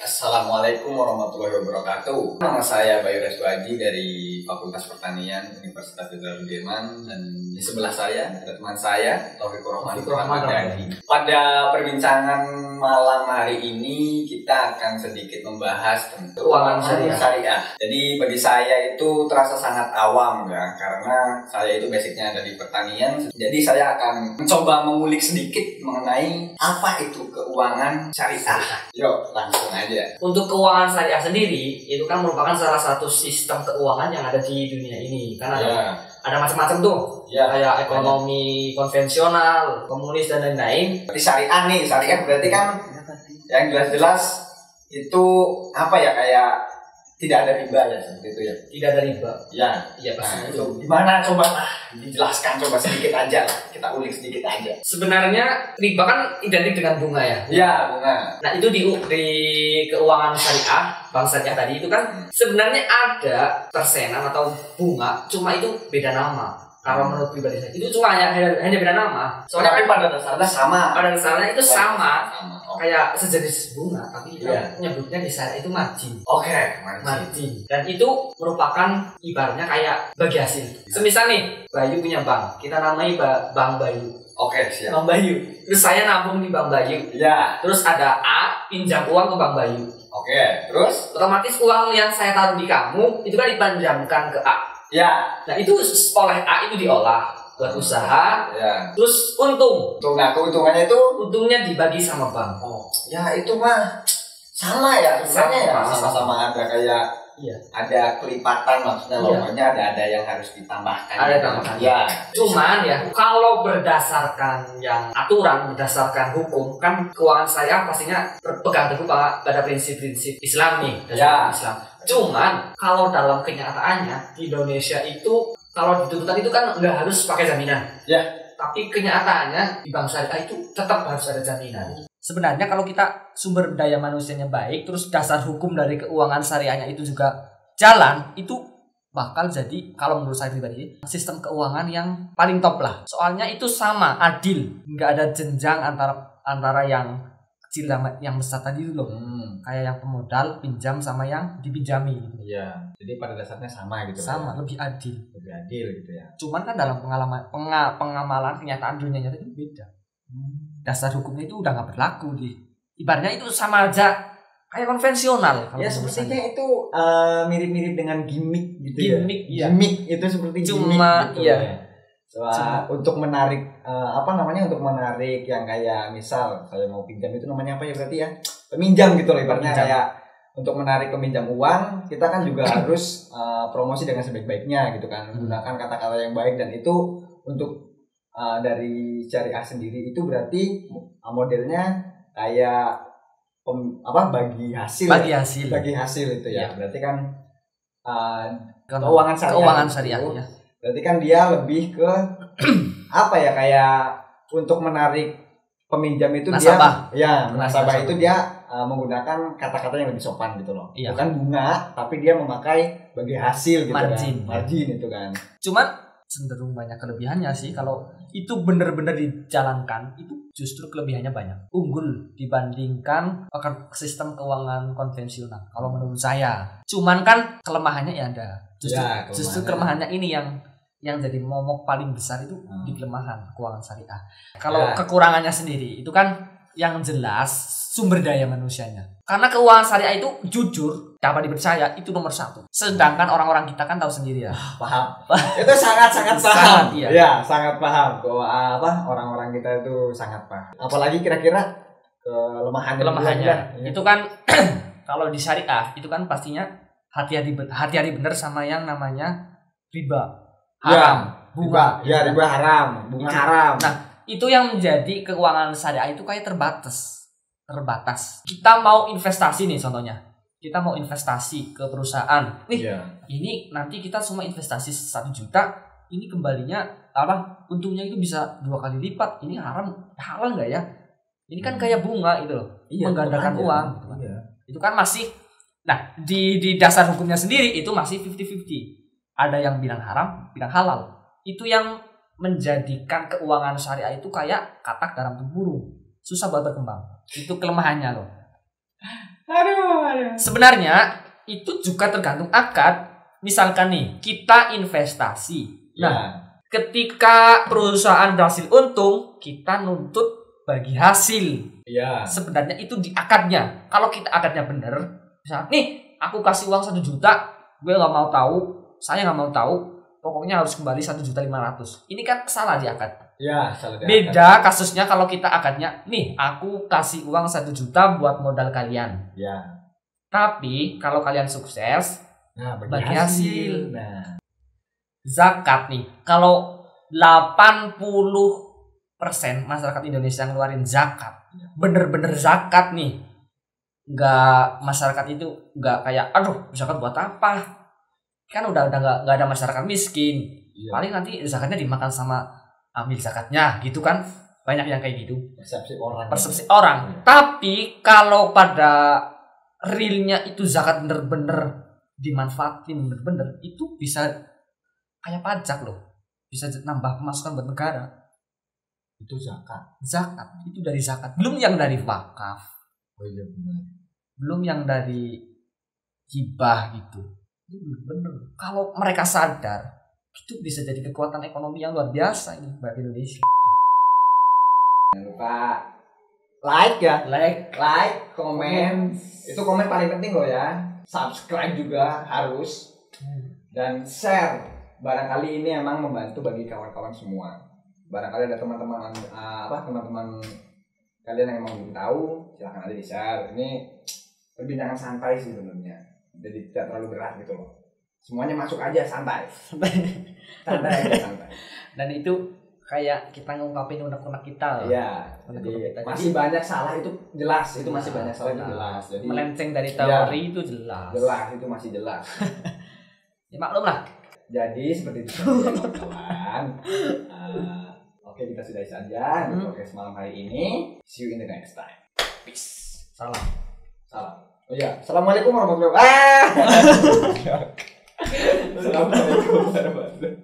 Assalamualaikum warahmatullahi wabarakatuh. Nama saya Bayu Reswaji dari Fakultas Pertanian Universitas Jenderal Sudirman, dan di sebelah saya ada teman saya Taufikur Rahman. Pada perbincangan malam hari ini kita akan sedikit membahas tentang keuangan syariah. Jadi bagi saya itu terasa sangat awam ya, karena saya itu basicnya dari pertanian. Jadi saya akan mencoba mengulik sedikit mengenai apa itu keuangan syariah. Yuk langsung aja. Untuk keuangan syariah sendiri itu kan merupakan salah satu sistem keuangan yang ada di dunia ini. Karena ada macam-macam tuh, kayak ekonomi konvensional, komunis dan lain-lain. Berarti syariah berarti kan yang jelas-jelas itu apa ya, kayak tidak ada riba ya, seperti itu ya. Tidak ada riba. Iya pasti itu. Gimana coba dijelaskan coba sedikit aja lah. Kita ulik sedikit aja. Sebenarnya riba kan identik dengan bunga ya. Iya, bunga. Nah, itu di keuangan syariah, bank syariah tadi itu kan sebenarnya ada persenan atau bunga, cuma itu beda nama. Kalau menurut pribadi saya itu cuma hanya beda nama. Soalnya kan pada dasarnya sama. Pada dasarnya itu sama. Kayak sejenis bunga, tapi kita menyebutnya di saya itu margin. Margin. Dan itu merupakan ibaratnya kayak bagi hasil. Semisal nih, Bayu punya bank, kita namai Bank Bayu. Siap. Bank Bayu. Terus saya nabung di Bank Bayu. Terus ada A pinjam uang ke Bank Bayu. Terus otomatis uang yang saya taruh di kamu itu kan dipinjamkan ke A. Nah, itu oleh A itu diolah buat usaha, terus keuntungannya itu untungnya dibagi sama bank. Itu mah sama ya sebenarnya ya, sama-sama ada kayak ada kelipatan, maksudnya pokoknya ada yang harus ditambahkan. Ada tambahan. Cuman ya kalau berdasarkan yang aturan, berdasarkan hukum kan keuangan syariah pastinya berpegang teguh pada prinsip-prinsip Islam nih, Islam. Cuman kalau dalam kenyataannya di Indonesia itu kalau di tuntutan itu kan nggak harus pakai jaminan. Tapi kenyataannya di bank syariah itu tetap harus ada jaminan. Sebenarnya kalau kita sumber daya manusianya baik, terus dasar hukum dari keuangan syariahnya itu juga jalan, itu bakal jadi, kalau menurut saya pribadi, sistem keuangan yang paling top lah. Soalnya itu sama, adil, nggak ada jenjang antara yang kecil sama yang besar tadi itu loh. Kayak yang pemodal pinjam sama yang dipinjami. Jadi pada dasarnya sama gitu. Sama, lebih adil gitu ya. Cuman kan dalam pengamalan kenyataan dunia nyata itu beda. Dasar hukumnya itu udah nggak berlaku ibaratnya itu sama aja kayak konvensional. Sepertinya itu mirip-mirip dengan gimmick gitu. Gimmick itu seperti cuma gimmick gitu. Untuk menarik untuk menarik yang kayak misal saya mau pinjam, itu namanya apa ya berarti ya, peminjam gitu loh ibaratnya. Kayak untuk menarik peminjam uang kita kan juga harus promosi dengan sebaik-baiknya gitu kan, menggunakan kata-kata yang baik. Dan itu untuk dari syariah sendiri itu berarti modelnya kayak bagi hasil itu ya. Berarti kan keuangan syariah itu, berarti kan dia lebih ke kayak untuk menarik peminjam itu nasabah itu dia menggunakan kata-kata yang lebih sopan gitu loh. Bukan bunga, tapi dia memakai bagi hasil gitu, margin itu kan. Cuman cenderung banyak kelebihannya sih. Kalau itu benar-benar dijalankan, itu justru kelebihannya banyak, unggul dibandingkan sistem keuangan konvensional kalau menurut saya. Cuman kan kelemahannya ada. Justru kelemahannya ini yang jadi momok paling besar itu di kelemahan keuangan syariah. Kalau kekurangannya sendiri itu kan yang jelas sumber daya manusianya. Karena keuangan syariah itu jujur, dapat dipercaya, itu nomor 1. Sedangkan orang-orang kita kan tahu sendiri ya. Paham. Itu sangat paham. Sangat paham bahwa orang-orang kita itu sangat paham. Apalagi kira-kira kelemahannya. Itu kan kalau di syariah itu kan pastinya hati-hati benar sama yang namanya riba. Haram. Riba haram, bunga haram. Nah, itu yang menjadi keuangan syariah itu kayak terbatas. Kita mau investasi nih contohnya. Kita mau investasi ke perusahaan. Ini nanti kita semua investasi 1 juta, ini kembalinya untungnya itu bisa 2 kali lipat. Ini halal enggak ya? Ini kan kayak bunga itu loh. Menggandakan uang. Itu kan masih di dasar hukumnya sendiri itu masih 50-50. Ada yang bilang haram, bilang halal. Itu yang menjadikan keuangan syariah itu kayak katak dalam tubuh burung. Susah buat berkembang. Itu kelemahannya loh. sebenarnya itu juga tergantung akad. Misalkan nih, kita investasi. Nah, ketika perusahaan berhasil untung, kita nuntut bagi hasil. Sebenarnya itu di akadnya. Kalau kita akadnya bener, misalnya nih, aku kasih uang 1 juta, gue nggak mau tahu, saya nggak mau tahu, pokoknya harus kembali 1.500.000. Ini kan salah di akad. Salah di akad. Beda kasusnya kalau kita akadnya, nih, aku kasih uang 1 juta buat modal kalian. Tapi kalau kalian sukses, bagi hasil. Zakat nih, kalau 80% masyarakat Indonesia ngeluarin zakat, bener-bener zakat nih, nggak, masyarakat itu nggak kayak aduh zakat buat apa, kan udah nggak ada masyarakat miskin, paling nanti zakatnya dimakan sama ambil zakatnya gitu kan, banyak yang kayak gitu, persepsi orang. Tapi kalau pada realnya itu zakat bener-bener dimanfaatin bener-bener, itu bisa kayak pajak loh, bisa nambah pemasukan buat negara. Itu zakat itu dari zakat, belum yang dari wakaf, belum yang dari hibah gitu. Bener, kalau mereka sadar, itu bisa jadi kekuatan ekonomi yang luar biasa ini buat Indonesia. Jangan lupa like, komen. Itu komen paling penting loh ya. Subscribe juga harus, dan share. Barangkali ini emang membantu bagi kawan-kawan semua. Barangkali ada teman-teman kalian yang mau tahu, silahkan aja di-share. Ini perbincangan santai sih sebenarnya, jadi tidak terlalu berat gitu loh. Semuanya masuk aja, santai. Dan itu kayak kita ngungkapin unek-unek kita loh. Jadi masih banyak salah itu jelas, itu masih banyak salah itu jelas. Jadi melenceng dari teori itu jelas. Itu masih jelas. Ya maklum lah. Jadi seperti itu kawan. Oke, kita sudahi saja podcast malam hari ini. See you in the next time. Peace. Salam. Oh iya, assalamualaikum warahmatullahi wabarakatuh. Assalamualaikum warahmatullahi wabarakatuh.